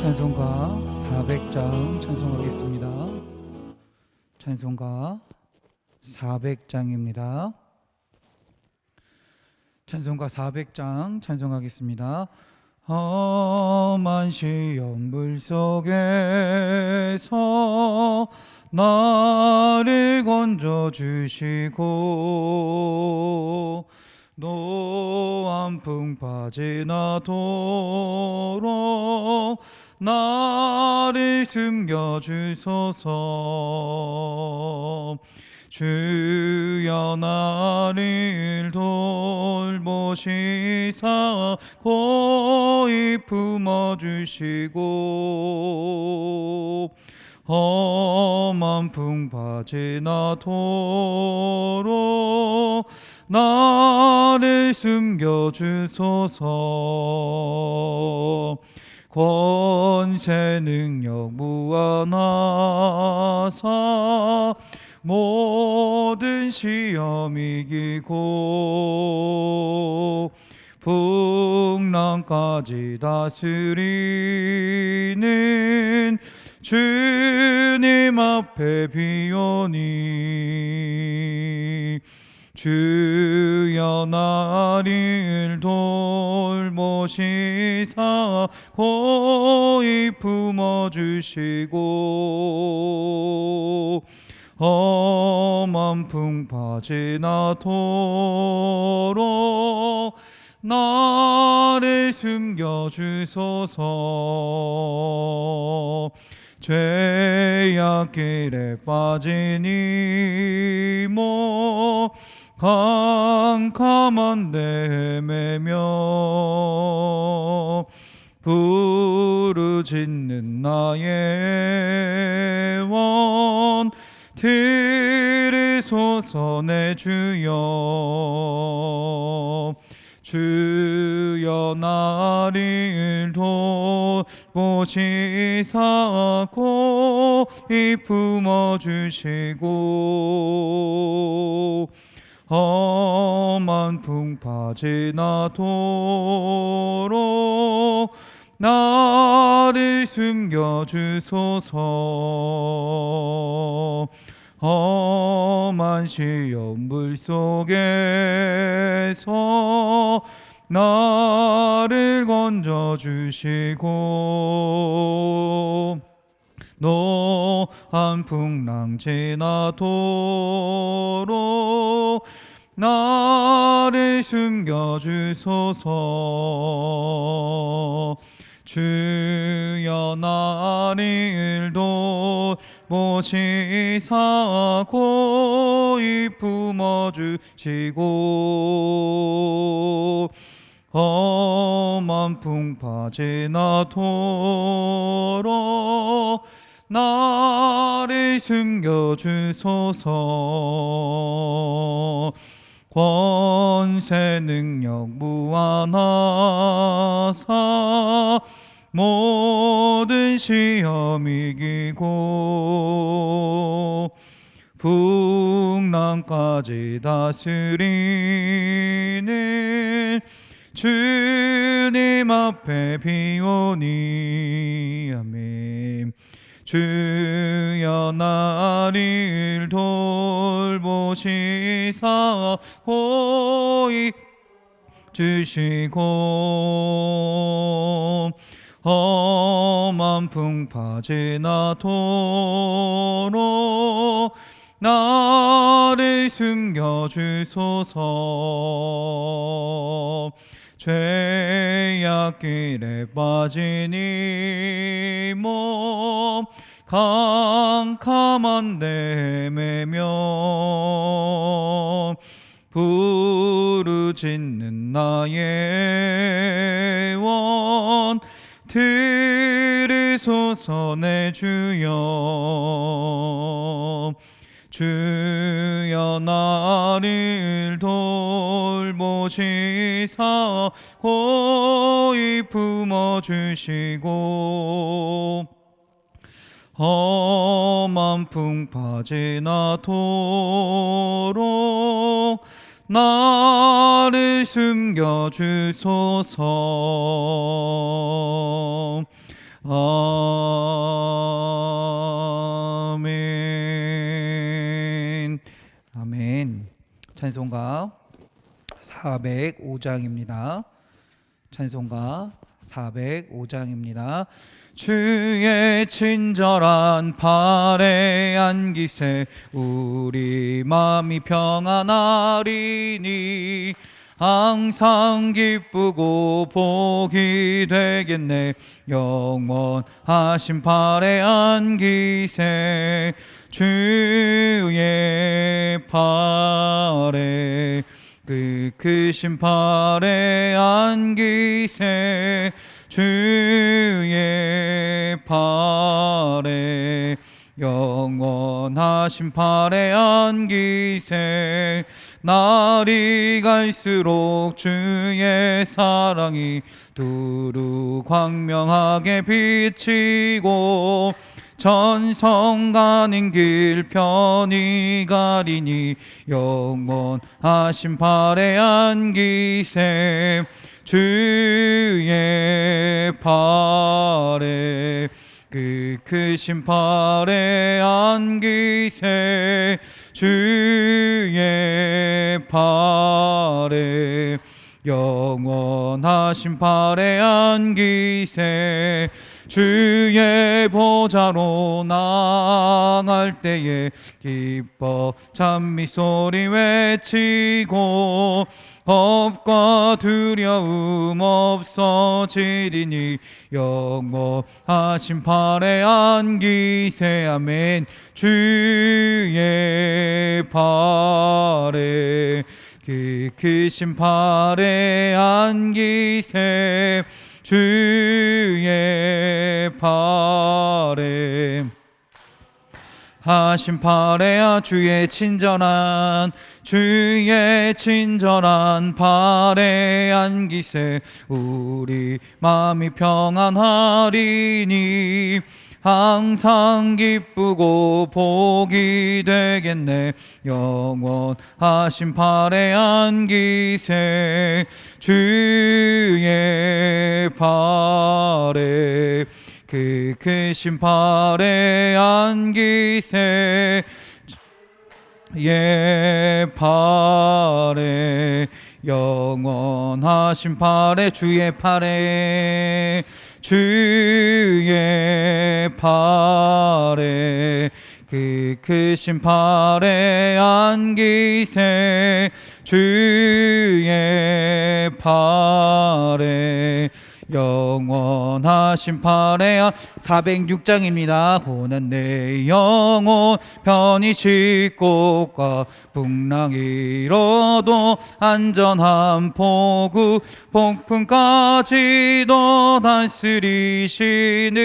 찬송가 400장 찬송하겠습니다. 찬송가 400장입니다. 찬송가 400장 찬송하겠습니다. 험한 시험불 속에서 나를 건져주시고 노한풍 빠지나도록 나를 숨겨주소서. 주여 나를 돌보시사 고이 품어주시고 험한 풍 빠지나도록 나를 숨겨주소서. 권세 능력 무한하사 모든 시험 이기고 풍랑까지 다스리는 주님 앞에 비오니 주여 나를 돌보시사 고이 품어주시고 험한 풍 빠지나도록 나를 숨겨주소서. 죄악길에 빠진 이모 캄캄한 데 헤매며 부르짖는 나의 원 들으소서. 내 주여 주여 나를 돌보시사 고이 품어주시고 험한 풍 빠지나도록 나를 숨겨주소서. 험한 시험불 속에서 나를 건져주시고 노한 풍랑 지나도록 나를 숨겨주소서. 주여 나를 돌보시사 고이 품어주시고 험한 풍 빠지나도록 나를 숨겨주소서. 권세 능력 무한하사 모든 시험 이기고 풍랑까지 다스리는 주님 앞에 비오니 아멘. 주여 나를 돌보시사 고이 주시고 험한 풍 빠지나도록 나를 숨겨주소서. 죄악길에 빠진 이 몸 캄캄한 데 헤매며 부르짖는 나의 원 들으소서. 내 주여 주여 나를 돌보시사 고이 품어주시고 험한 풍 빠지나도록 나를 숨겨주소서. 아멘. 아멘. 찬송가 405장입니다. 찬송가 405장입니다. 주의 친절한 발에 안기세 우리 마음이 평안하리니 항상 기쁘고 복이 되겠네. 영원하신 발에 안기세 주의 발에 그 크신 발에 안기세 주의 발에 영원하신 발에 안기세 날이 갈수록 주의 사랑이 두루 광명하게 비치고 천성 가는 길 편히 가리니 영원하신 발에 안기세 주의 발에 그 크신 발에 안기세 주의 발에 영원하신 발에 안기세 주의 보좌로 나갈 때에 기뻐 찬미소리 외치고 겁과 두려움 없어지리니 영원하신 발에 안기세 아멘 주의 발에 그 크신 발에 안기세 주의 발에 하신 발에야 주의 친절한 발에 안기세 우리 마음이 평안하리니 항상 기쁘고 복이 되겠네. 영원하신 발에 안기세 주의 발에 그 크신 발에 안기세 예 발에 영원하신 발에 주의 발에 그 크신 발에 안기세 주의 발에 영원하신 발에 406장입니다. 고난 내 영혼 편히 싣고가 풍랑 잃어도 안전한 포구 폭풍까지도 다스리시는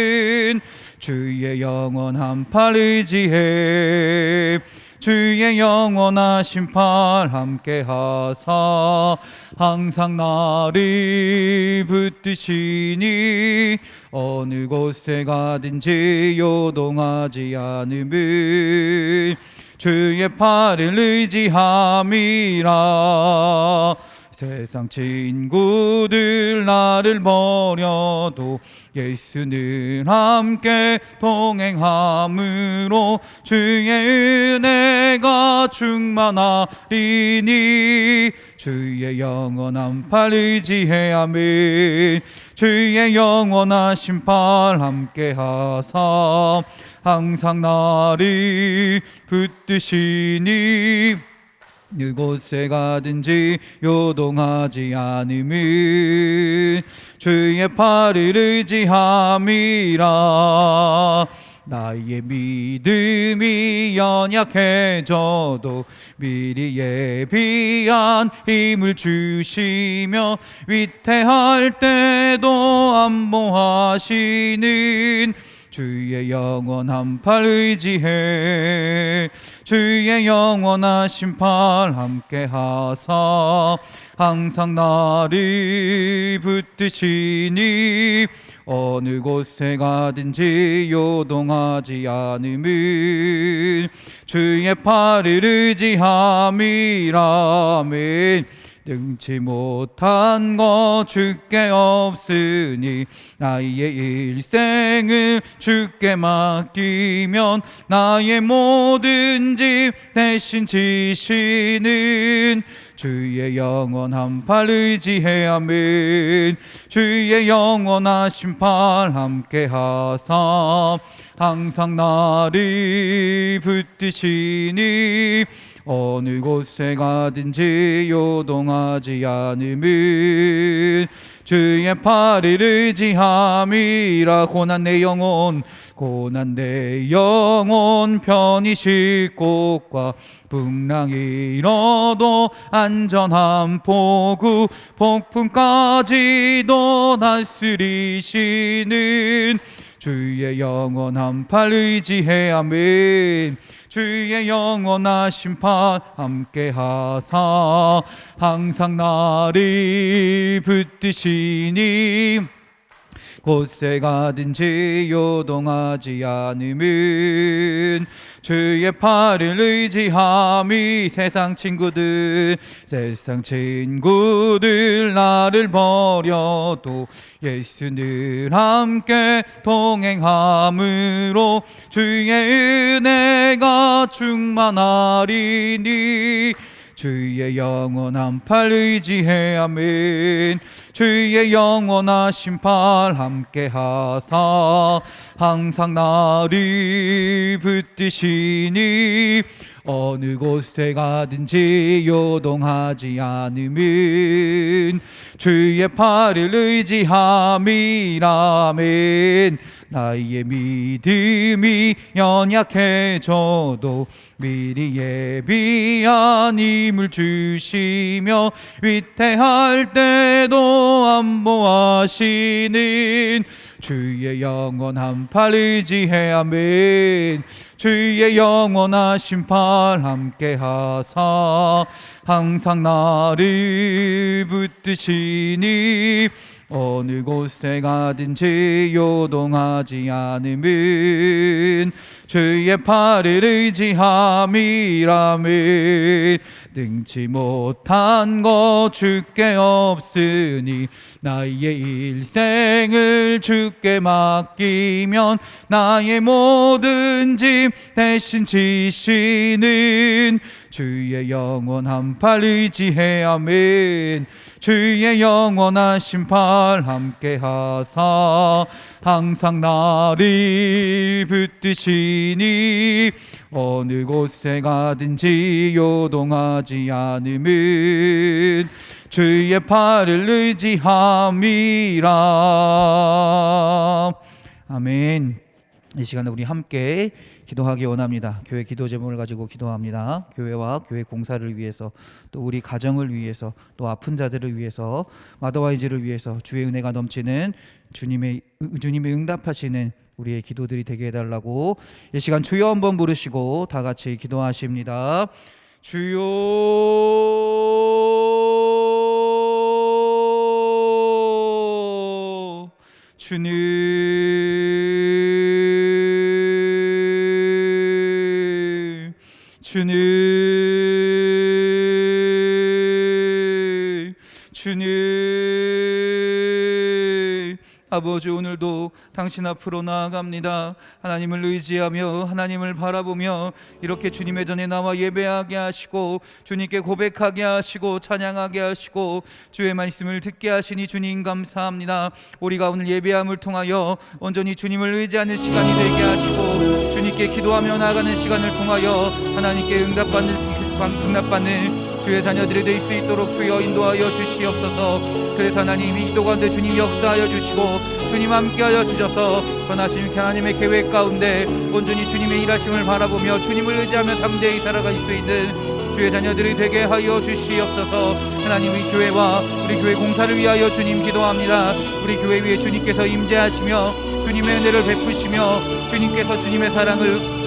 주의 영원한 팔 의지해 주의 영원하신 팔 함께하사 항상 나를 붙드시니 어느 곳에 가든지 요동하지 않음을 주의 팔을 의지함이라. 세상 친구들 나를 버려도 예수는 함께 동행함으로 주의 은혜가 충만하리니 주의 영원한 팔 의지해 아멘 주의 영원하신 팔 함께하사 항상 나를 붙드시니 어느 곳에 가든지 요동하지 않음은 주의 팔을 의지함이라. 나의 믿음이 연약해져도 미리 예비한 힘을 주시며 위태할 때도 안보하시는 주의 영원한 팔 의지해 주의 영원하신 팔 함께하사 항상 나를 붙드시니 어느 곳에 가든지 요동하지 않음은 주의 팔을 의지함이라. 아멘. 능치 못한 것 주께 없으니 나의 일생을 주께 맡기면 나의 모든 집 대신 지시는 주의 영원한 팔 의지해. 아멘. 주의 영원하신 팔 함께 하사 항상 나를 붙드시니 어느 곳에 가든지 요동하지 않음은 주의 팔을 의지함이라. 고난 내 영혼 편히 쉴 곳과 풍랑이 일어도 안전한 포구 폭풍까지도 다스리시는 주의 영원한 팔 의지해. 아멘. 주의 영원하신 팔 함께 하사 항상 나를 붙드시니 곳에 가든지 요동하지 않음은 주의 팔을 의지함이. 세상 친구들 나를 버려도 예수 늘 함께 동행함으로 주의 은혜가 충만하리니 주의 영원한 팔 의지해. 아멘. 주의 영원하신 팔 함께 하사 항상 나를 붙드시니 어느 곳에 가든지 요동하지 않음은 주의 팔을 의지함이라. 아멘. 나의 믿음이 연약해져도 미리 예비한 힘을 주시며 위태할 때도 안보하시는 주의 영원한 팔 의지해. 아멘. 주의 영원하신 팔 함께 하사 항상 나를 붙드시니 어느 곳에 가든지 요동하지 않음은 주의 팔을 의지함이라면 능치 못한 것 주께 없으니 나의 일생을 주께 맡기면 나의 모든 집 대신 지시는 주의 영원한 팔 의지해. 아멘. 주의 영원하신 팔 함께 하사 항상 나를 붙드시니 어느 곳에 가든지 요동하지 않음은 주의 팔을 의지함이라. 아멘. 이 시간에 우리 함께 기도하기 원합니다. 교회 기도 제목을 가지고 기도합니다. 교회와 교회 공사를 위해서, 또 우리 가정을 위해서, 또 아픈 자들을 위해서, 마더와이즈를 위해서 주의 은혜가 넘치는 주님의 응답하시는 우리의 기도들이 되게 해달라고 이 시간 주여 한번 부르시고 다 같이 기도하십니다. 주여 주님 아버지, 오늘도 당신 앞으로 나아갑니다. 하나님을 의지하며 하나님을 바라보며 이렇게 주님의 전에 나와 예배하게 하시고 주님께 고백하게 하시고 찬양하게 하시고 주의 말씀을 듣게 하시니 주님 감사합니다. 우리가 오늘 예배함을 통하여 온전히 주님을 의지하는 시간이 되게 하시고 주님께 기도하며 나아가는 시간을 통하여 하나님께 응답받는 주의 자녀들이 될 수 있도록 주여 인도하여 주시옵소서. 그래서 하나님 이 기도 가운데 주님 역사하여 주시고 주님 함께하여 주셔서 선하신 하나님의 계획 가운데 온전히 주님의 일하심을 바라보며 주님을 의지하며 담대히 살아갈 수 있는 주의 자녀들이 되게 하여 주시옵소서. 하나님 이 교회와 우리 교회 공사를 위하여 주님 기도합니다. 우리 교회 위에 주님께서 임재하시며 주님의 은혜를 베푸시며 주님께서 주님의 사랑을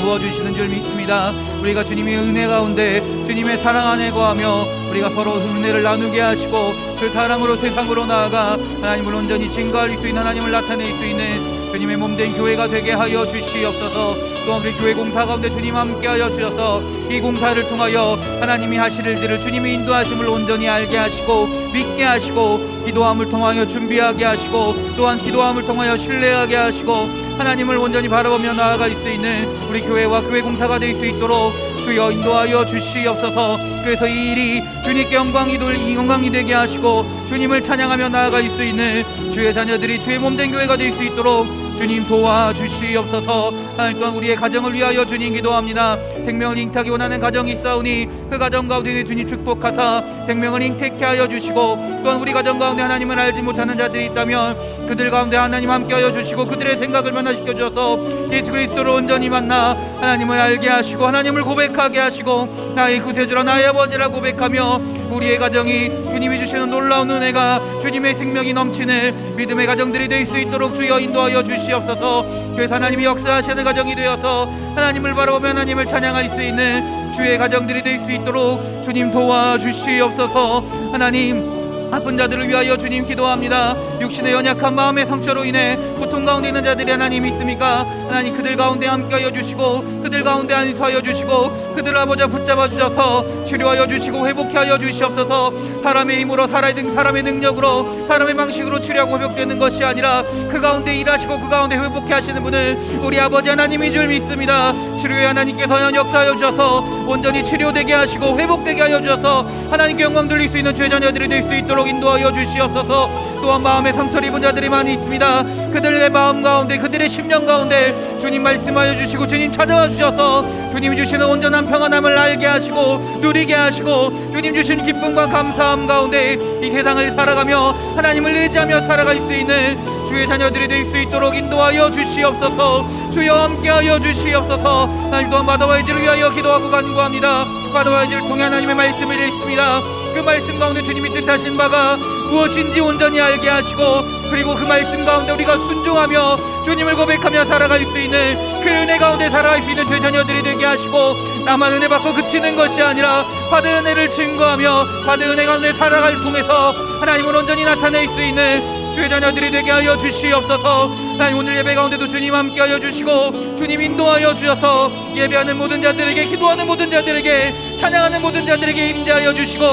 부어주시는 줄 믿습니다. 우리가 주님의 은혜 가운데 주님의 사랑 안에 거하며 우리가 서로 은혜를 나누게 하시고 그 사랑으로 세상으로 나아가 하나님을 온전히 증거할 수 있는, 하나님을 나타낼 수 있는 주님의 몸된 교회가 되게 하여 주시옵소서. 또한 우리 교회 공사 가운데 주님 함께하여 주셔서 이 공사를 통하여 하나님이 하실 일들을 주님의 인도하심을 온전히 알게 하시고 믿게 하시고 기도함을 통하여 준비하게 하시고 또한 기도함을 통하여 신뢰하게 하시고 하나님을 온전히 바라보며 나아갈 수 있는 우리 교회와 교회 공사가 될 수 있도록 주여 인도하여 주시옵소서. 그래서 이 일이 주님께 영광이 되게 하시고 주님을 찬양하며 나아갈 수 있는 주의 자녀들이 주의 몸된 교회가 될 수 있도록 주님 도와주시옵소서. 하나님 또한 우리의 가정을 위하여 주님 기도합니다. 생명을 잉태하기 원하는 가정이 있사오니 그 가정 가운데 주님 축복하사 생명을 잉태케 하여 주시고 또한 우리 가정 가운데 하나님을 알지 못하는 자들이 있다면 그들 가운데 하나님 함께하여 주시고 그들의 생각을 변화시켜 주셔서 예수 그리스도를 온전히 만나 하나님을 알게 하시고 하나님을 고백하게 하시고 나의 구세주라 나의 아버지라 고백하며 우리의 가정이 주님이 주시는 놀라운 은혜가 주님의 생명이 넘치는 믿음의 가정들이 될 수 있도록 주여 인도하여 주시옵소서. 그래서 하나님이 역사하시는 가정이 되어서 하나님을 바라보며 하나님을 찬양할 수 있는 주의 가정들이 될 수 있도록 주님 도와주시옵소서. 하나님 아픈 자들을 위하여 주님 기도합니다. 육신의 연약한 마음의 상처로 인해 고통 가운데 있는 자들이 하나님 있습니까? 하나님 그들 가운데 함께하여 주시고 그들 가운데 안수하여 주시고 그들을 아버지 붙잡아 주셔서 치료하여 주시고 회복케 하여 주시옵소서. 사람의 힘으로 사람의 능력으로 사람의 방식으로 치료하고 회복되는 것이 아니라 그 가운데 일하시고 그 가운데 회복케 하시는 분은 우리 아버지 하나님인 줄 믿습니다. 치료의 하나님께서 역사하여 주셔서 온전히 치료되게 하시고 회복되게 하여 주셔서 하나님께 영광 돌릴 수 있는 주의 자녀들이 될 수 있도록 인도하여 주시옵소서. 또한 마음에 상처를 입은 자들이 많이 있습니다. 그들의 마음 가운데 그들의 심령 가운데 주님 말씀하여 주시고 주님 찾아와 주셔서 주님이 주시는 온전한 평안함을 알게 하시고 누리게 하시고 주님 주신 기쁨과 감사함 가운데 이 세상을 살아가며 하나님을 의지하며 살아갈 수 있는 주의 자녀들이 될 수 있도록 인도하여 주시옵소서. 주여 함께하여 주시옵소서. 하나님 또한 마다와이지를 위하여 기도하고 간구합니다. 마다와이지를 통해 하나님의 말씀을 읽습니다. 그 말씀 가운데 주님이 뜻하신 바가 무엇인지 온전히 알게 하시고 그리고 그 말씀 가운데 우리가 순종하며 주님을 고백하며 살아갈 수 있는 그 은혜 가운데 살아갈 수 있는 주의 자녀들이 되게 하시고 나만 은혜 받고 그치는 것이 아니라 받은 은혜를 증거하며 받은 은혜 가운데 살아갈 통해서 하나님을 온전히 나타낼 수 있는 주의 자녀들이 되게 하여 주시옵소서. 하나님 오늘 예배 가운데도 주님 함께하여 주시고 주님 인도하여 주셔서 예배하는 모든 자들에게 기도하는 모든 자들에게 찬양하는 모든 자들에게 임재하여 주시고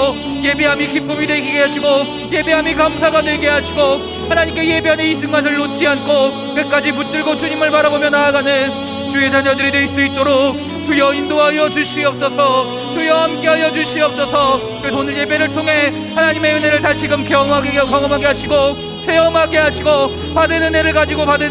예배함이 기쁨이 되게 하시고 예배함이 감사가 되게 하시고 하나님께 예배하는 이 순간을 놓지 않고 끝까지 붙들고 주님을 바라보며 나아가는 주의 자녀들이 될 수 있도록 주여 인도하여 주시옵소서. 주여 함께하여 주시옵소서. 그래서 오늘 예배를 통해 하나님의 은혜를 다시금 경험하게 하시고 체험하게 하시고 받은 은혜를 가지고 받은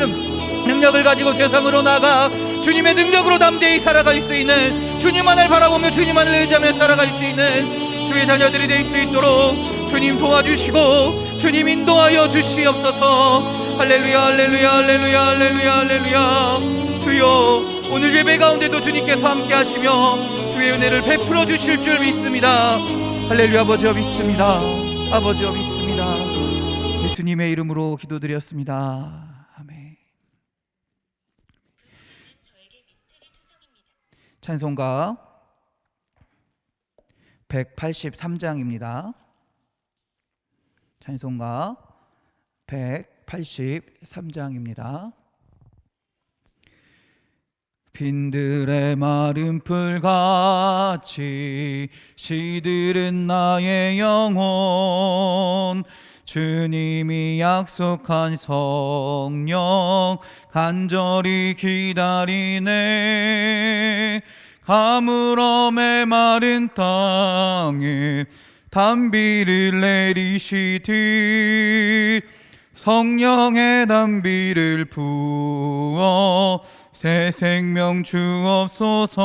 능력을 가지고 세상으로 나가 주님의 능력으로 담대히 살아갈 수 있는 주님만을 바라보며 주님만을 의지하며 살아갈 수 있는 주의 자녀들이 될 수 있도록 주님 도와주시고 주님 인도하여 주시옵소서. 할렐루야 할렐루야 할렐루야 할렐루야 할렐루야. 주여 오늘 예배 가운데도 주님께서 함께 하시며 주의 은혜를 베풀어 주실 줄 믿습니다. 할렐루야. 아버지여 믿습니다. 아버지여 믿습니다. 예수님의 이름으로 기도드렸습니다. 아멘. 찬송가 183장입니다. 찬송가 183장입니다. 빈들의 마른 풀같이 시들은 나의 영혼 주님이 약속한 성령 간절히 기다리네. 가물어 메마른 땅에 단비를 내리시듯 성령의 단비를 부어 새 생명 주옵소서.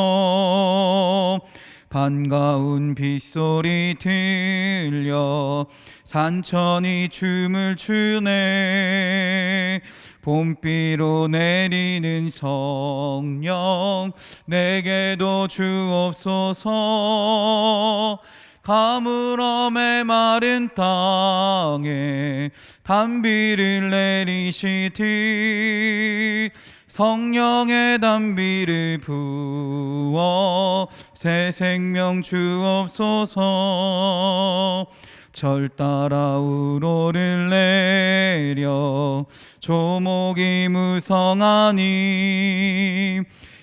반가운 빗소리 들려 산천이 춤을 추네. 봄비로 내리는 성령 내게도 주옵소서. 가물어 메마른 땅에 단비를 내리시듯 성령의 단비를 부어 새 생명 주옵소서. 절 따라 우로를 내려 조목이 무성하니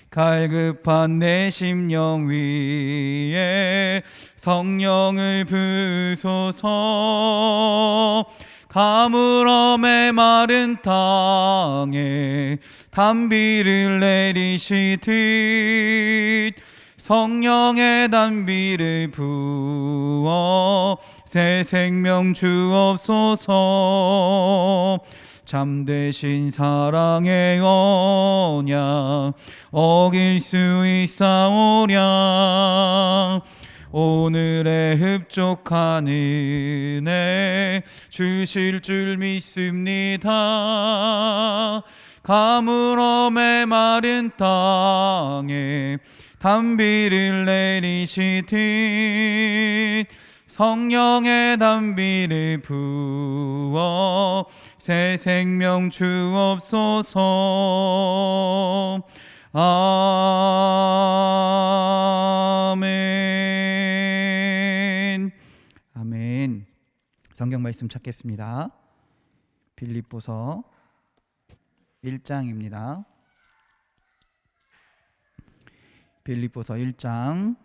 갈급한 내 심령 위에 성령을 부소서. 가물어 메마른 땅에 단비를 내리시듯 성령의 단비를 부어 새 생명 주옵소서. 참되신 사랑의 언약 어길 수 있사오랴. 오늘의 흡족한 은혜 주실 줄 믿습니다. 가물어 메마른 땅에 단비를 내리시듯 성령의 단비를 부어 새 생명 주옵소서. 아멘. 아멘. 성경 말씀 찾겠습니다. 빌립보서 1장입니다. 빌립보서 1장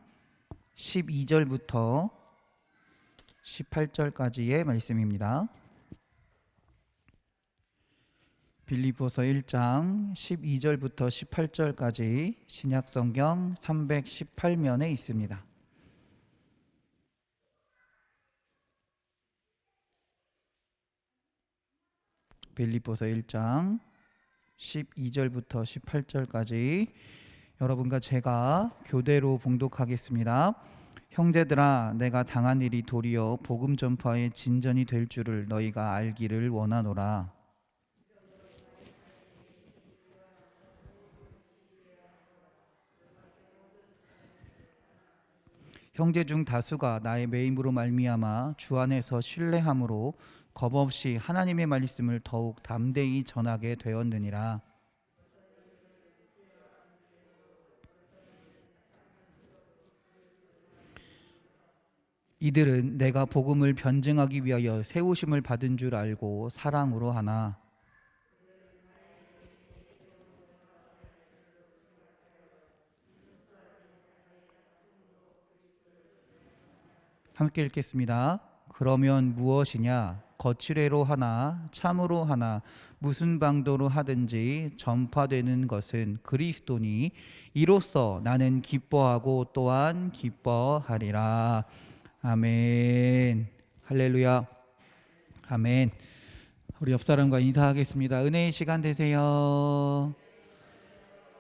12절부터 18절까지의 말씀입니다. 빌립보서 1장 12절부터 18절까지 신약성경 318면에 있습니다. 빌립보서 1장 12절부터 18절까지 여러분과 제가 교대로 봉독하겠습니다. 형제들아, 내가 당한 일이 도리어 복음 전파의 진전이 될 줄을 너희가 알기를 원하노라. 형제 중 다수가 나의 매임으로 말미암아 주 안에서 신뢰함으로 겁없이 하나님의 말씀을 더욱 담대히 전하게 되었느니라. 이들은 내가 복음을 변증하기 위하여 세우심을 받은 줄 알고 사랑으로 하나. 함께 읽겠습니다. 그러면 무엇이냐? 거칠애로 하나 참으로 하나 무슨 방도로 하든지 전파되는 것은 그리스도니 이로써 나는 기뻐하고 또한 기뻐하리라. 아멘. 할렐루야. 아멘. 우리 옆 사람과 인사하겠습니다. 은혜의 시간 되세요.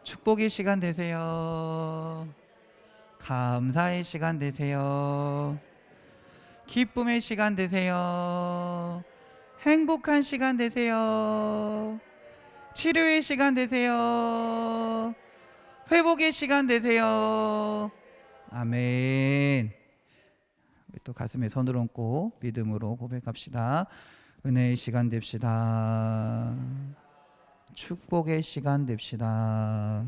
축복의 시간 되세요. 감사의 시간 되세요. 기쁨의 시간 되세요. 행복한 시간 되세요. 치료의 시간 되세요. 회복의 시간 되세요. 아멘. 또 가슴에 손을 얹고 믿음으로 고백합시다. 은혜의 시간 됩시다. 축복의 시간 됩시다.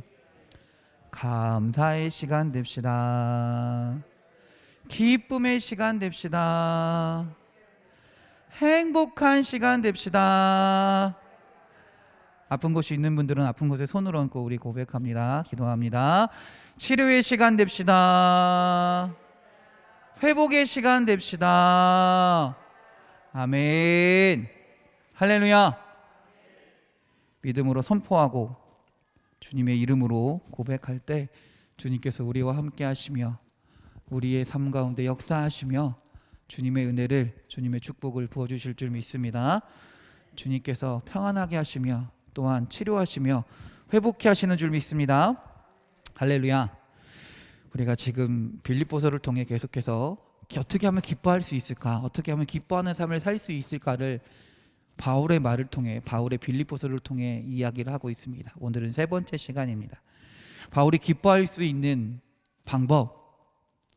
감사의 시간 됩시다. 기쁨의 시간 됩시다. 행복한 시간 됩시다. 아픈 곳이 있는 분들은 아픈 곳에 손을 얹고 우리 고백합니다. 기도합니다. 치료의 시간 됩시다. 회복의 시간 됩시다. 아멘. 할렐루야. 믿음으로 선포하고 주님의 이름으로 고백할 때 주님께서 우리와 함께 하시며 우리의 삶 가운데 역사하시며 주님의 은혜를, 주님의 축복을 부어주실 줄 믿습니다. 주님께서 평안하게 하시며 또한 치료하시며 회복케 하시는 줄 믿습니다. 할렐루야. 우리가 지금 빌립보서를 통해 계속해서 어떻게 하면 기뻐할 수 있을까, 어떻게 하면 기뻐하는 삶을 살 수 있을까를 바울의 말을 통해, 바울의 빌립보서를 통해 이야기를 하고 있습니다. 오늘은 세 번째 시간입니다. 바울이 기뻐할 수 있는 방법,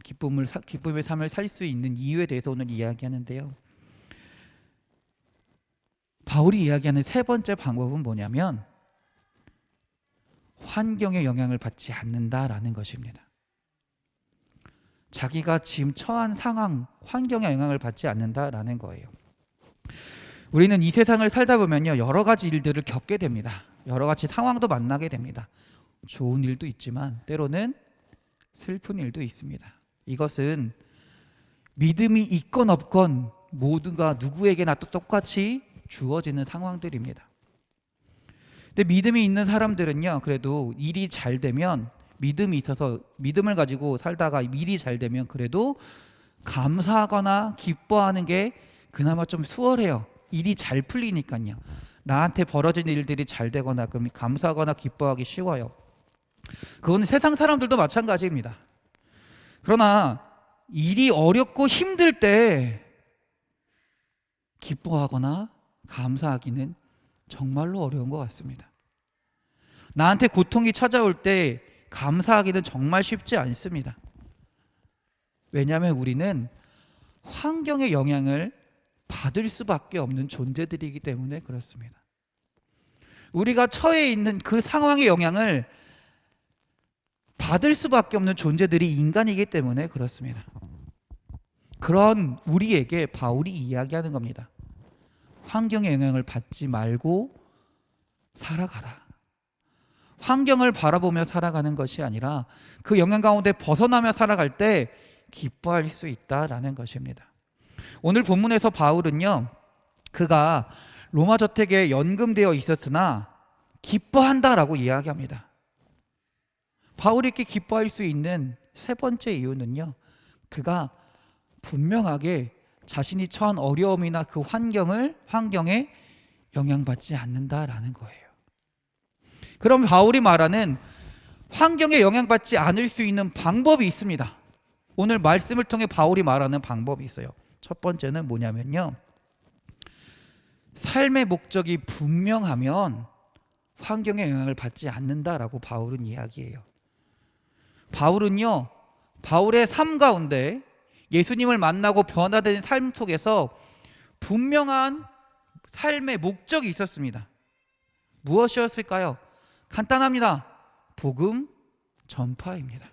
기쁨의 삶을 살 수 있는 이유에 대해서 오늘 이야기하는데요. 바울이 이야기하는 세 번째 방법은 뭐냐면 환경의 영향을 받지 않는다라는 것입니다. 자기가 지금 처한 상황, 환경에 영향을 받지 않는다라는 거예요. 우리는 이 세상을 살다 보면요, 여러 가지 일들을 겪게 됩니다. 여러 가지 상황도 만나게 됩니다. 좋은 일도 있지만 때로는 슬픈 일도 있습니다. 이것은 믿음이 있건 없건 모두가 누구에게나 또 똑같이 주어지는 상황들입니다. 근데 믿음이 있는 사람들은요, 그래도 일이 잘 되면, 믿음이 있어서 믿음을 가지고 살다가 일이 잘 되면 그래도 감사하거나 기뻐하는 게 그나마 좀 수월해요. 일이 잘 풀리니까요. 나한테 벌어진 일들이 잘 되거나 그럼 감사하거나 기뻐하기 쉬워요. 그건 세상 사람들도 마찬가지입니다. 그러나 일이 어렵고 힘들 때 기뻐하거나 감사하기는 정말로 어려운 것 같습니다. 나한테 고통이 찾아올 때 감사하기는 정말 쉽지 않습니다. 왜냐하면 우리는 환경의 영향을 받을 수밖에 없는 존재들이기 때문에 그렇습니다. 우리가 처해 있는 그 상황의 영향을 받을 수밖에 없는 존재들이 인간이기 때문에 그렇습니다. 그런 우리에게 바울이 이야기하는 겁니다. 환경의 영향을 받지 말고 살아가라. 환경을 바라보며 살아가는 것이 아니라 그 영향 가운데 벗어나며 살아갈 때 기뻐할 수 있다라는 것입니다. 오늘 본문에서 바울은요, 그가 로마 저택에 연금되어 있었으나 기뻐한다라고 이야기합니다. 바울이 이렇게 기뻐할 수 있는 세 번째 이유는요, 그가 분명하게 자신이 처한 어려움이나 그 환경에 영향받지 않는다라는 거예요. 그럼 바울이 말하는 환경에 영향받지 않을 수 있는 방법이 있습니다. 오늘 말씀을 통해 바울이 말하는 방법이 있어요. 첫 번째는 뭐냐면요, 삶의 목적이 분명하면 환경에 영향을 받지 않는다라고 바울은 이야기해요. 바울은요, 바울의 삶 가운데 예수님을 만나고 변화된 삶 속에서 분명한 삶의 목적이 있었습니다. 무엇이었을까요? 간단합니다. 복음 전파입니다.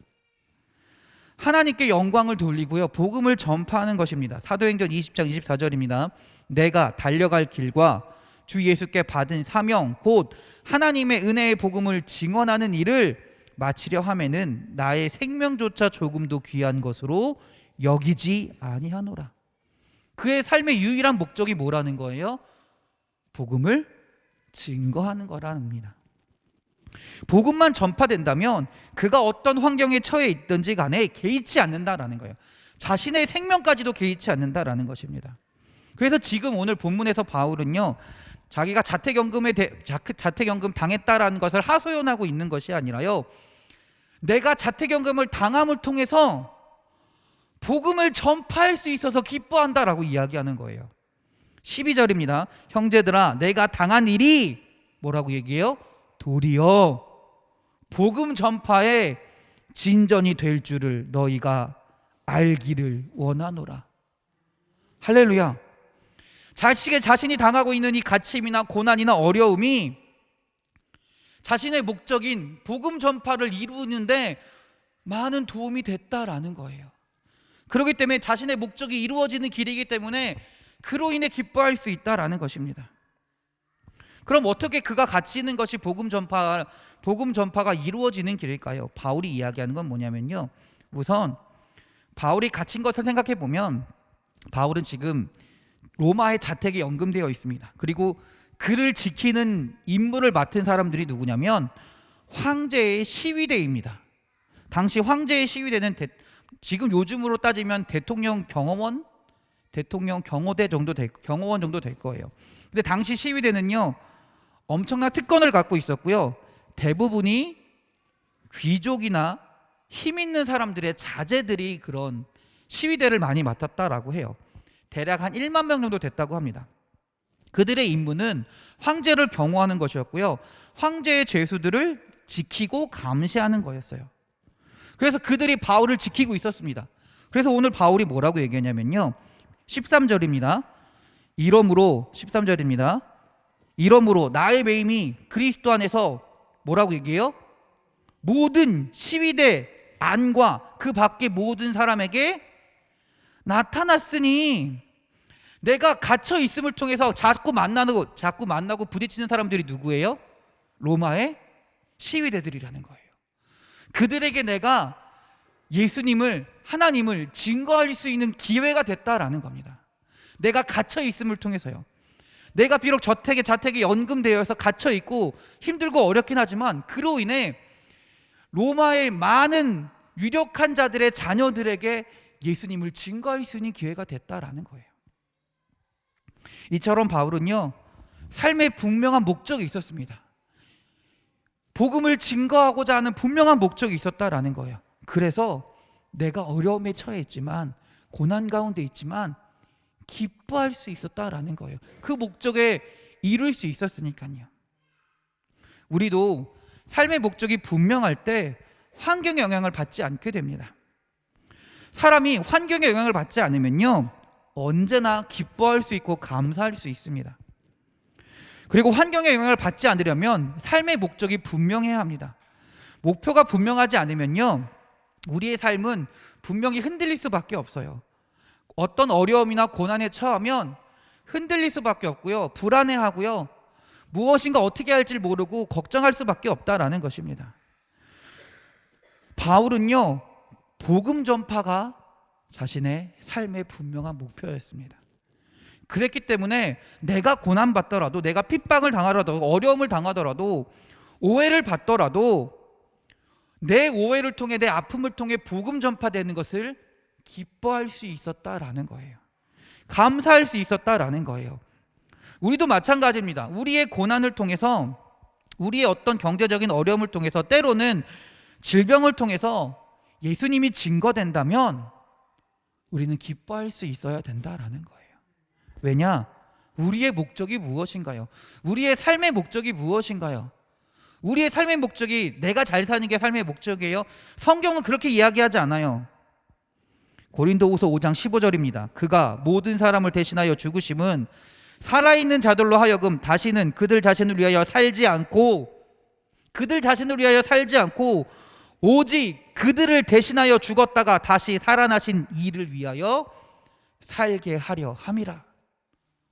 하나님께 영광을 돌리고요, 복음을 전파하는 것입니다. 사도행전 20장 24절입니다. 내가 달려갈 길과 주 예수께 받은 사명 곧 하나님의 은혜의 복음을 증언하는 일을 마치려 하면은 나의 생명조차 조금도 귀한 것으로 여기지 아니하노라. 그의 삶의 유일한 목적이 뭐라는 거예요? 복음을 증거하는 거랍니다. 복음만 전파된다면 그가 어떤 환경에 처해 있든지 간에 개의치 않는다라는 거예요. 자신의 생명까지도 개의치 않는다라는 것입니다. 그래서 지금 오늘 본문에서 바울은요, 자기가 자택연금 당했다라는 것을 하소연하고 있는 것이 아니라요, 내가 자택연금을 당함을 통해서 복음을 전파할 수 있어서 기뻐한다라고 이야기하는 거예요. 12절입니다. 형제들아, 내가 당한 일이 뭐라고 얘기해요? 도리어 복음 전파의 진전이 될 줄을 너희가 알기를 원하노라. 할렐루야. 자신이 당하고 있는 이 갇힘이나 고난이나 어려움이 자신의 목적인 복음 전파를 이루는데 많은 도움이 됐다라는 거예요. 그렇기 때문에 자신의 목적이 이루어지는 길이기 때문에 그로 인해 기뻐할 수 있다라는 것입니다. 그럼 어떻게 그가 갇히는 것이 복음 전파가 이루어지는 길일까요? 바울이 이야기하는 건 뭐냐면요, 우선 바울이 갇힌 것을 생각해 보면 바울은 지금 로마의 자택에 연금되어 있습니다. 그리고 그를 지키는 임무를 맡은 사람들이 누구냐면 황제의 시위대입니다. 당시 황제의 시위대는 지금 요즘으로 따지면 대통령 경호원 정도 될 거예요. 근데 당시 시위대는요, 엄청난 특권을 갖고 있었고요, 대부분이 귀족이나 힘 있는 사람들의 자제들이 그런 시위대를 많이 맡았다라고 해요. 대략 한 1만 명 정도 됐다고 합니다. 그들의 임무는 황제를 경호하는 것이었고요, 황제의 죄수들을 지키고 감시하는 거였어요. 그래서 그들이 바울을 지키고 있었습니다. 그래서 오늘 바울이 뭐라고 얘기하냐면요, 13절입니다. 이러므로 나의 매임이 그리스도 안에서 뭐라고 얘기해요? 모든 시위대 안과 그 밖의 모든 사람에게 나타났으니, 내가 갇혀 있음을 통해서 자꾸 만나고 부딪히는 사람들이 누구예요? 로마의 시위대들이라는 거예요. 그들에게 내가 예수님을, 하나님을 증거할 수 있는 기회가 됐다라는 겁니다. 내가 갇혀 있음을 통해서요. 내가 비록 자택에 연금되어서 갇혀 있고 힘들고 어렵긴 하지만 그로 인해 로마의 많은 유력한 자들의 자녀들에게 예수님을 증거할 수 있는 기회가 됐다라는 거예요. 이처럼 바울은요, 삶의 분명한 목적이 있었습니다. 복음을 증거하고자 하는 분명한 목적이 있었다라는 거예요. 그래서 내가 어려움에 처해 있지만, 고난 가운데 있지만 기뻐할 수 있었다라는 거예요. 그 목적에 이룰 수 있었으니까요. 우리도 삶의 목적이 분명할 때 환경의 영향을 받지 않게 됩니다. 사람이 환경의 영향을 받지 않으면요, 언제나 기뻐할 수 있고 감사할 수 있습니다. 그리고 환경의 영향을 받지 않으려면 삶의 목적이 분명해야 합니다. 목표가 분명하지 않으면요, 우리의 삶은 분명히 흔들릴 수밖에 없어요. 어떤 어려움이나 고난에 처하면 흔들릴 수밖에 없고요, 불안해하고요, 무엇인가 어떻게 할지 모르고 걱정할 수밖에 없다라는 것입니다. 바울은요, 복음 전파가 자신의 삶의 분명한 목표였습니다. 그랬기 때문에 내가 고난받더라도, 내가 핍박을 당하더라도, 어려움을 당하더라도, 오해를 받더라도 내 오해를 통해, 내 아픔을 통해 복음 전파되는 것을 기뻐할 수 있었다라는 거예요. 감사할 수 있었다라는 거예요. 우리도 마찬가지입니다. 우리의 고난을 통해서, 우리의 어떤 경제적인 어려움을 통해서, 때로는 질병을 통해서 예수님이 증거된다면 우리는 기뻐할 수 있어야 된다라는 거예요. 왜냐? 우리의 목적이 무엇인가요? 우리의 삶의 목적이 무엇인가요? 우리의 삶의 목적이 내가 잘 사는 게 삶의 목적이에요? 성경은 그렇게 이야기하지 않아요. 고린도후서 5장 15절입니다. 그가 모든 사람을 대신하여 죽으심은 살아있는 자들로 하여금 다시는 그들 자신을 위하여 살지 않고 오직 그들을 대신하여 죽었다가 다시 살아나신 이를 위하여 살게 하려 함이라.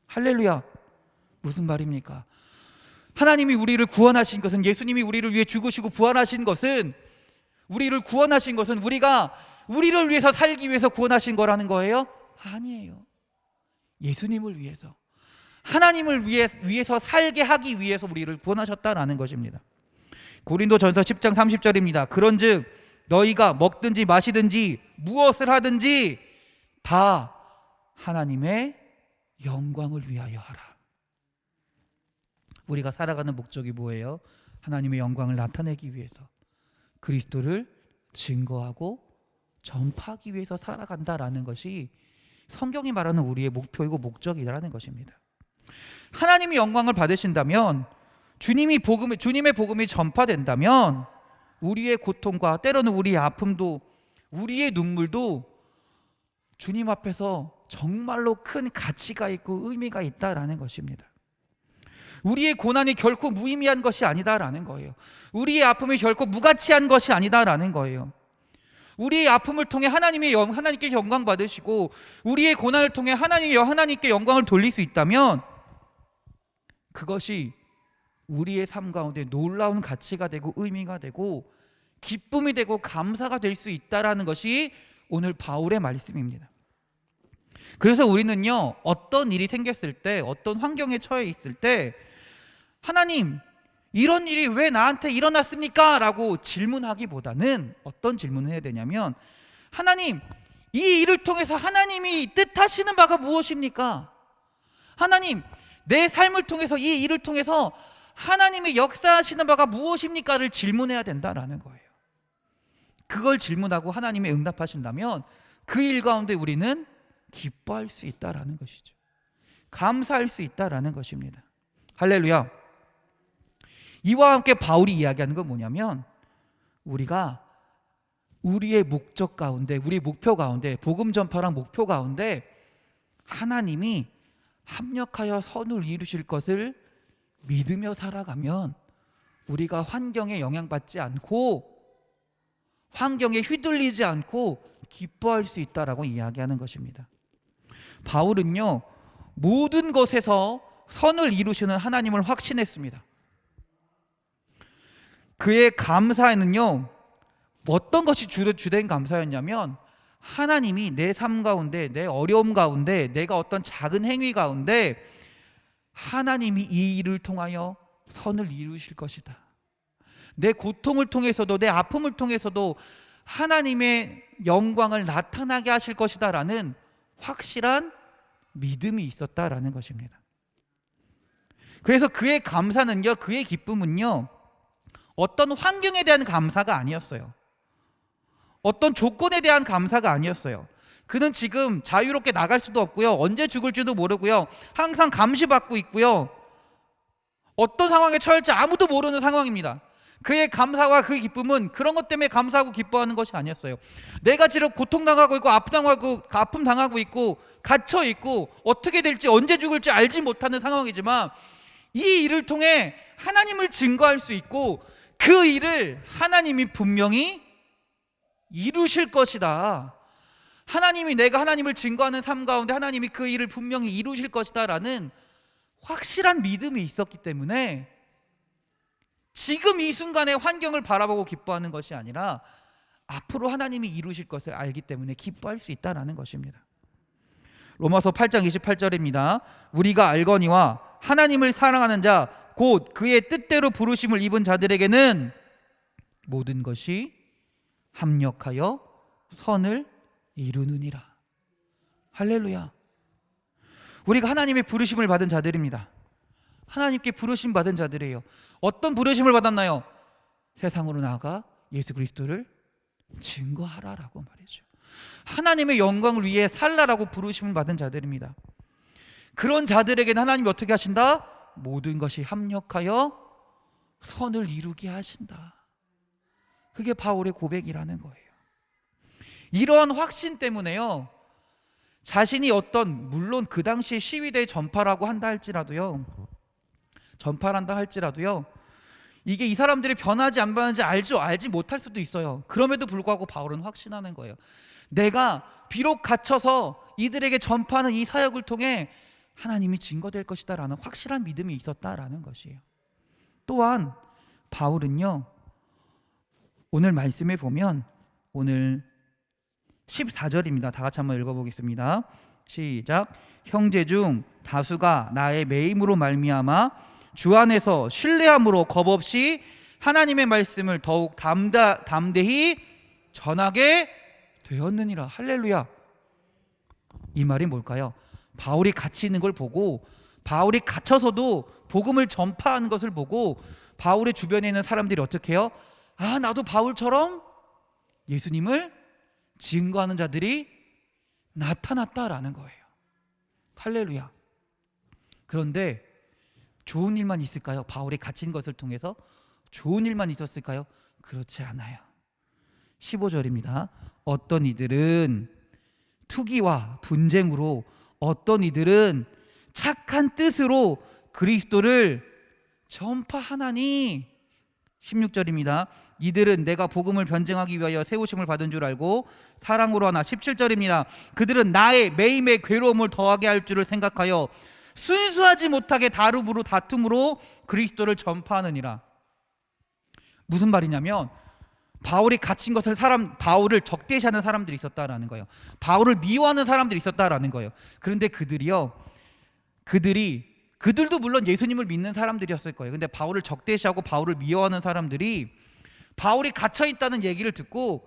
할렐루야. 무슨 말입니까? 하나님이 우리를 구원하신 것은, 예수님이 우리를 위해 죽으시고 부활하신 것은, 우리를 구원하신 것은 우리가 우리를 위해서 살기 위해서 구원하신 거라는 거예요? 아니에요. 예수님을 위해서, 하나님을 위해서 살게 하기 위해서 우리를 구원하셨다라는 것입니다. 고린도전서 10장 30절입니다. 그런즉 너희가 먹든지 마시든지 무엇을 하든지 다 하나님의 영광을 위하여 하라. 우리가 살아가는 목적이 뭐예요? 하나님의 영광을 나타내기 위해서, 그리스도를 증거하고 전파하기 위해서 살아간다라는 것이 성경이 말하는 우리의 목표이고 목적이라는 것입니다. 하나님이 영광을 받으신다면, 주님의 복음이 전파된다면 우리의 고통과 때로는 우리의 아픔도, 우리의 눈물도 주님 앞에서 정말로 큰 가치가 있고 의미가 있다라는 것입니다. 우리의 고난이 결코 무의미한 것이 아니다라는 거예요. 우리의 아픔이 결코 무가치한 것이 아니다라는 거예요. 우리의 아픔을 통해 하나님께 영광 받으시고, 우리의 고난을 통해 하나님께 영광을 돌릴 수 있다면 그것이 우리의 삶 가운데 놀라운 가치가 되고 의미가 되고 기쁨이 되고 감사가 될 수 있다라는 것이 오늘 바울의 말씀입니다. 그래서 우리는요, 어떤 일이 생겼을 때, 어떤 환경에 처해 있을 때 하나님, 이런 일이 왜 나한테 일어났습니까? 라고 질문하기보다는 어떤 질문을 해야 되냐면, 하나님, 이 일을 통해서 하나님이 뜻하시는 바가 무엇입니까? 하나님, 내 삶을 통해서, 이 일을 통해서 하나님이 역사하시는 바가 무엇입니까?를 질문해야 된다라는 거예요. 그걸 질문하고 하나님이 응답하신다면 그 일 가운데 우리는 기뻐할 수 있다라는 것이죠. 감사할 수 있다라는 것입니다. 할렐루야. 이와 함께 바울이 이야기하는 건 뭐냐면, 우리가 우리의 목적 가운데, 우리 목표 가운데, 복음 전파랑 목표 가운데 하나님이 합력하여 선을 이루실 것을 믿으며 살아가면 우리가 환경에 영향받지 않고 환경에 휘둘리지 않고 기뻐할 수 있다라고 이야기하는 것입니다. 바울은요, 모든 것에서 선을 이루시는 하나님을 확신했습니다. 그의 감사에는요, 어떤 것이 주된 감사였냐면 하나님이 내 삶 가운데, 내 어려움 가운데, 내가 어떤 작은 행위 가운데 하나님이 이 일을 통하여 선을 이루실 것이다. 내 고통을 통해서도, 내 아픔을 통해서도 하나님의 영광을 나타나게 하실 것이다 라는 확실한 믿음이 있었다라는 것입니다. 그래서 그의 감사는요, 그의 기쁨은요, 어떤 환경에 대한 감사가 아니었어요. 어떤 조건에 대한 감사가 아니었어요. 그는 지금 자유롭게 나갈 수도 없고요, 언제 죽을지도 모르고요, 항상 감시받고 있고요, 어떤 상황에 처할지 아무도 모르는 상황입니다. 그의 감사와 그 기쁨은 그런 것 때문에 감사하고 기뻐하는 것이 아니었어요. 내가 지금 고통당하고 있고 아픔 당하고 있고 갇혀 있고 어떻게 될지 언제 죽을지 알지 못하는 상황이지만 이 일을 통해 하나님을 증거할 수 있고 그 일을 하나님이 분명히 이루실 것이다. 내가 하나님을 증거하는 삶 가운데 하나님이 그 일을 분명히 이루실 것이다 라는 확실한 믿음이 있었기 때문에 지금 이 순간의 환경을 바라보고 기뻐하는 것이 아니라 앞으로 하나님이 이루실 것을 알기 때문에 기뻐할 수 있다는 것입니다. 로마서 8장 28절입니다. 우리가 알거니와 하나님을 사랑하는 자 곧 그의 뜻대로 부르심을 입은 자들에게는 모든 것이 합력하여 선을 이루느니라. 할렐루야. 우리가 하나님의 부르심을 받은 자들입니다. 하나님께 부르심 받은 자들이에요. 어떤 부르심을 받았나요? 세상으로 나아가 예수 그리스도를 증거하라라고 말이죠. 하나님의 영광을 위해 살라라고 부르심을 받은 자들입니다. 그런 자들에게는 하나님이 어떻게 하신다? 모든 것이 합력하여 선을 이루게 하신다. 그게 바울의 고백이라는 거예요. 이러한 확신 때문에요, 자신이 물론 그 당시에 시위대의 전파라고 한다 할지라도요, 전파한다 할지라도요, 이게 이 사람들이 변하지 안 변하지 알지 못할 수도 있어요. 그럼에도 불구하고 바울은 확신하는 거예요. 내가 비록 갇혀서 이들에게 전파하는 이 사역을 통해 하나님이 증거될 것이다 라는 확실한 믿음이 있었다라는 것이에요. 또한 바울은요, 오늘 말씀에 보면 오늘 14절입니다. 다 같이 한번 읽어보겠습니다. 시작. 형제 중 다수가 나의 매임으로 말미암아 주 안에서 신뢰함으로 겁없이 하나님의 말씀을 더욱 담대히 전하게 되었느니라. 할렐루야. 이 말이 뭘까요? 바울이 갇혀 있는 걸 보고, 바울이 갇혀서도 복음을 전파하는 것을 보고 바울의 주변에 있는 사람들이 어떻게 해요? 아, 나도 바울처럼 예수님을 증거하는 자들이 나타났다라는 거예요. 할렐루야. 그런데 좋은 일만 있을까요? 바울이 갇힌 것을 통해서 좋은 일만 있었을까요? 그렇지 않아요. 15절입니다. 어떤 이들은 투기와 분쟁으로, 어떤 이들은 착한 뜻으로 그리스도를 전파하나니. 16절입니다. 이들은 내가 복음을 변증하기 위하여 세우심을 받은 줄 알고 사랑으로 하나. 17절입니다. 그들은 나의 매임의 괴로움을 더하게 할 줄을 생각하여 순수하지 못하게 다툼으로 그리스도를 전파하느니라. 무슨 말이냐면 바울이 갇힌 것을 바울을 적대시하는 사람들이 있었다라는 거예요. 바울을 미워하는 사람들이 있었다라는 거예요. 그런데 그들도 물론 예수님을 믿는 사람들이었을 거예요. 근데 바울을 적대시하고 바울을 미워하는 사람들이 바울이 갇혀 있다는 얘기를 듣고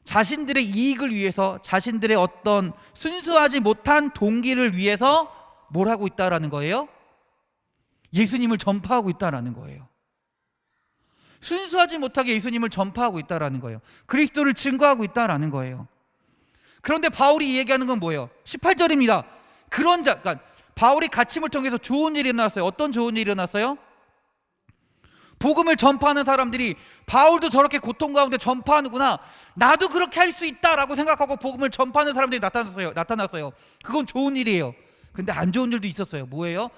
자신들의 이익을 위해서, 자신들의 어떤 순수하지 못한 동기를 위해서 뭘 하고 있다라는 거예요? 예수님을 전파하고 있다라는 거예요. 순수하지 못하게 예수님을 전파하고 있다라는 거예요. 그리스도를 증거하고 있다라는 거예요. 그런데 바울이 얘기하는 건 뭐예요? 18절입니다. 그러니까 바울이 갇힘을 통해서 좋은 일이 일어났어요. 어떤 좋은 일이 일어났어요? 복음을 전파하는 사람들이 바울도 저렇게 고통 가운데 전파하는구나, 나도 그렇게 할 수 있다라고 생각하고 복음을 전파하는 사람들이 나타났어요. 그건 좋은 일이에요. 근데 안 좋은 일도 있었어요. 뭐예요?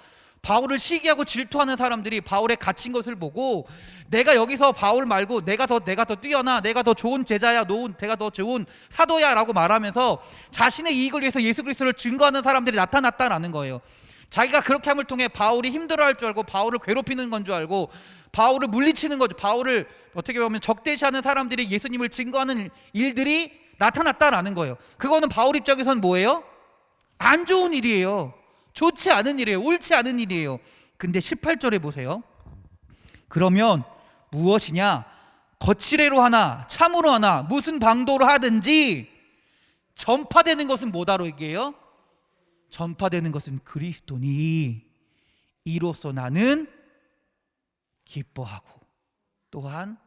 바울을 시기하고 질투하는 사람들이 바울의 갇힌 것을 보고 내가 여기서 바울 말고 내가 더 뛰어나, 내가 더 좋은 제자야, 내가 더 좋은 사도야 라고 말하면서 자신의 이익을 위해서 예수 그리스도를 증거하는 사람들이 나타났다라는 거예요. 자기가 그렇게 함을 통해 바울이 힘들어할 줄 알고, 바울을 괴롭히는 건 줄 알고, 바울을 물리치는 거죠. 바울을 어떻게 보면 적대시하는 사람들이 예수님을 증거하는 일들이 나타났다라는 거예요. 그거는 바울 입장에서는 뭐예요? 안 좋은 일이에요. 좋지 않은 일이에요. 옳지 않은 일이에요. 근데 18절에 보세요. 그러면 무엇이냐? 거칠애로 하나 참으로 하나 무슨 방도로 하든지 전파되는 것은 뭐다로 얘기해요? 전파되는 것은 그리스도니 이로써 나는 기뻐하고 또한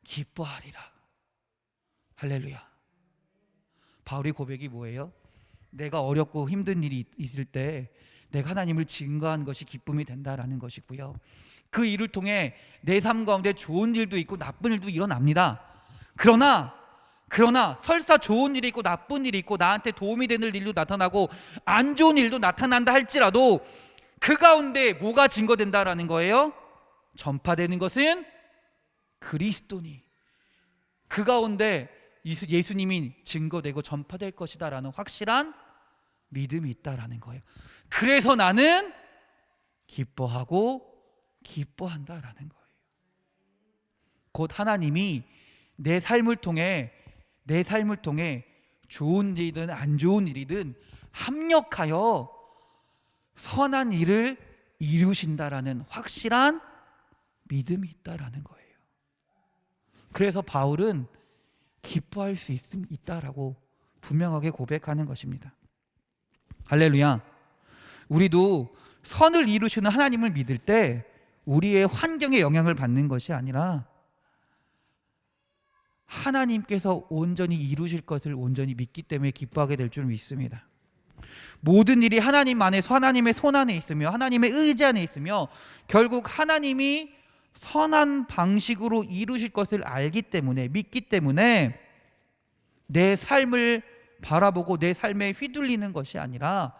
기뻐하리라. 할렐루야. 바울의 고백이 뭐예요? 내가 어렵고 힘든 일이 있을 때 내가 하나님을 증거한 것이 기쁨이 된다라는 것이고요. 그 일을 통해 내 삶 가운데 좋은 일도 있고 나쁜 일도 일어납니다. 그러나 설사 좋은 일이 있고 나쁜 일이 있고 나한테 도움이 되는 일도 나타나고 안 좋은 일도 나타난다 할지라도 그 가운데 뭐가 증거된다라는 거예요? 전파되는 것은 그리스도니 그 가운데 예수님이 증거되고 전파될 것이다라는 확실한 믿음이 있다라는 거예요. 그래서 나는 기뻐하고 기뻐한다라는 거예요. 곧 하나님이 내 삶을 통해 좋은 일이든 안 좋은 일이든 합력하여 선한 일을 이루신다라는 확실한 믿음이 있다라는 거예요. 그래서 바울은 기뻐할 수 있다라고 분명하게 고백하는 것입니다. 할렐루야. 우리도 선을 이루시는 하나님을 믿을 때 우리의 환경에 영향을 받는 것이 아니라 하나님께서 온전히 이루실 것을 온전히 믿기 때문에 기뻐하게 될 줄 믿습니다. 모든 일이 하나님의 손 안에 있으며 하나님의 의지 안에 있으며 결국 하나님이 선한 방식으로 이루실 것을 알기 때문에, 믿기 때문에 내 삶을 바라보고 내 삶에 휘둘리는 것이 아니라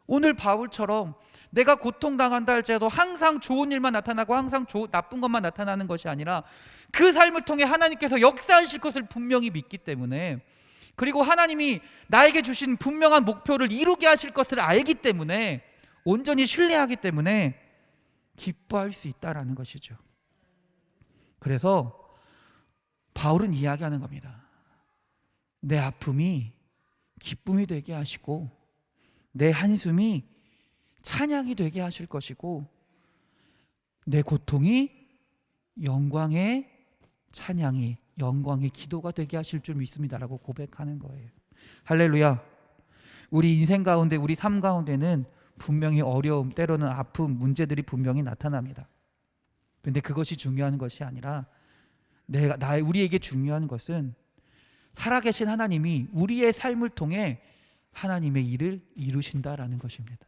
오늘 바울처럼 내가 고통당한다 할지라도 항상 좋은 일만 나타나고 항상 나쁜 것만 나타나는 것이 아니라 그 삶을 통해 하나님께서 역사하실 것을 분명히 믿기 때문에, 그리고 하나님이 나에게 주신 분명한 목표를 이루게 하실 것을 알기 때문에, 온전히 신뢰하기 때문에 기뻐할 수 있다라는 것이죠. 그래서 바울은 이야기하는 겁니다. 내 아픔이 기쁨이 되게 하시고 내 한숨이 찬양이 되게 하실 것이고 내 고통이 영광의 찬양이, 영광의 기도가 되게 하실 줄 믿습니다라고 고백하는 거예요. 할렐루야. 우리 인생 가운데, 우리 삶 가운데는 분명히 어려움, 때로는 아픔, 문제들이 분명히 나타납니다. 그런데 그것이 중요한 것이 아니라 우리에게 중요한 것은 살아계신 하나님이 우리의 삶을 통해 하나님의 일을 이루신다라는 것입니다.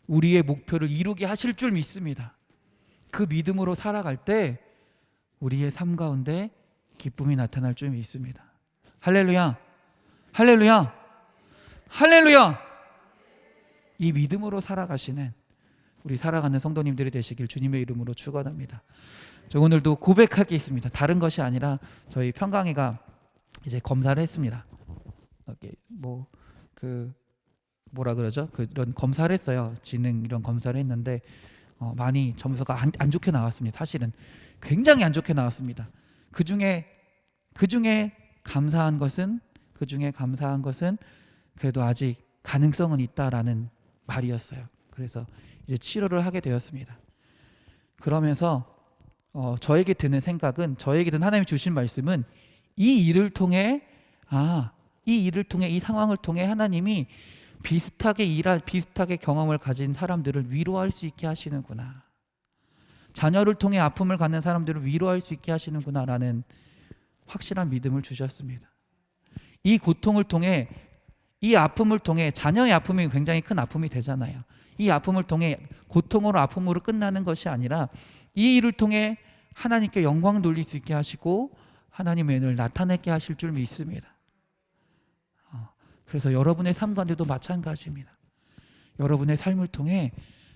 우리의 목표를 이루게 하실 줄 믿습니다. 그 믿음으로 살아갈 때 우리의 삶 가운데 기쁨이 나타날 줄 믿습니다. 할렐루야. 할렐루야. 할렐루야. 이 믿음으로 살아가시는 우리 살아가는 성도님들이 되시길 주님의 이름으로 축원합니다. 저 오늘도 고백할 게 있습니다. 다른 것이 아니라 저희 평강이가 이제 검사를 했습니다. 그런 검사를 했어요. 지능 이런 검사를 했는데 많이 점수가 안 좋게 나왔습니다. 사실은 굉장히 안 좋게 나왔습니다. 그 중에 감사한 것은 그래도 아직 가능성은 있다라는 말이었어요. 그래서 이제 치료를 하게 되었습니다. 그러면서 저에게 드는 하나님이 주신 말씀은 이 일을 통해 이 상황을 통해 하나님이 비슷하게 경험을 가진 사람들을 위로할 수 있게 하시는구나. 자녀를 통해 아픔을 갖는 사람들을 위로할 수 있게 하시는구나라는 확실한 믿음을 주셨습니다. 이 고통을 통해, 이 아픔을 통해, 자녀의 아픔이 굉장히 큰 아픔이 되잖아요. 이 아픔을 통해 고통으로 아픔으로 끝나는 것이 아니라 이 일을 통해 하나님께 영광 돌릴 수 있게 하시고 하나님의 은혜를 나타내게 하실 줄 믿습니다. 그래서 여러분의 삶 가운데도 마찬가지입니다. 여러분의 삶을 통해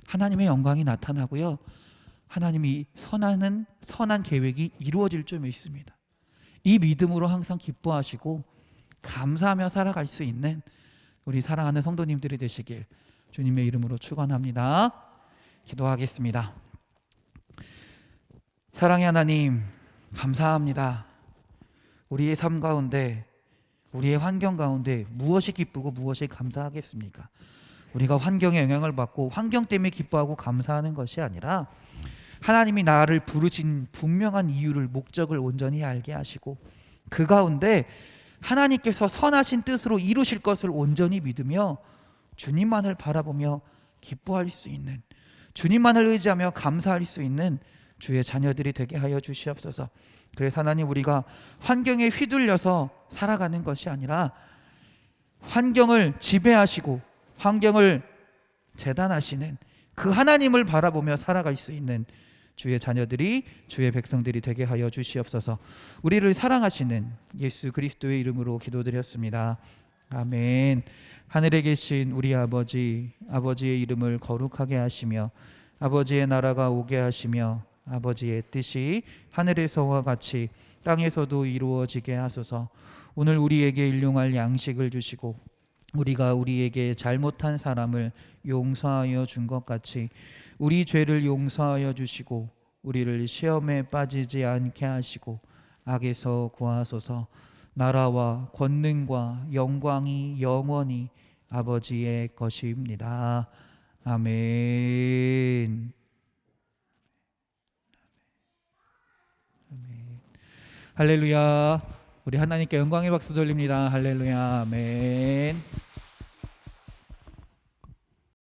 하나님의 영광이 나타나고요. 하나님이 선한 계획이 이루어질 줄 믿습니다. 이 믿음으로 항상 기뻐하시고 감사하며 살아갈 수 있는 우리 사랑하는 성도님들이 되시길 주님의 이름으로 축원합니다. 기도하겠습니다. 사랑의 하나님, 감사합니다. 우리의 삶 가운데, 우리의 환경 가운데 무엇이 기쁘고 무엇이 감사하겠습니까? 우리가 환경에 영향을 받고 환경 때문에 기뻐하고 감사하는 것이 아니라 하나님이 나를 부르신 분명한 이유를, 목적을 온전히 알게 하시고 그 가운데 하나님께서 선하신 뜻으로 이루실 것을 온전히 믿으며 주님만을 바라보며 기뻐할 수 있는, 주님만을 의지하며 감사할 수 있는 주의 자녀들이 되게 하여 주시옵소서. 그래서 하나님, 우리가 환경에 휘둘려서 살아가는 것이 아니라 환경을 지배하시고 환경을 재단하시는 그 하나님을 바라보며 살아갈 수 있는 주의 자녀들이, 주의 백성들이 되게 하여 주시옵소서. 우리를 사랑하시는 예수 그리스도의 이름으로 기도드렸습니다. 아멘. 하늘에 계신 우리 아버지, 아버지의 이름을 거룩하게 하시며 아버지의 나라가 오게 하시며 아버지의 뜻이 하늘에서와 같이 땅에서도 이루어지게 하소서. 오늘 우리에게 일용할 양식을 주시고 우리가 우리에게 잘못한 사람을 용서하여 준 것 같이 우리 죄를 용서하여 주시고 우리를 시험에 빠지지 않게 하시고 악에서 구하소서. 나라와 권능과 영광이 영원히 아버지의 것입니다. 아멘. 아멘. 할렐루야. 우리 하나님께 영광의 박수 돌립니다. 할렐루야. 아멘.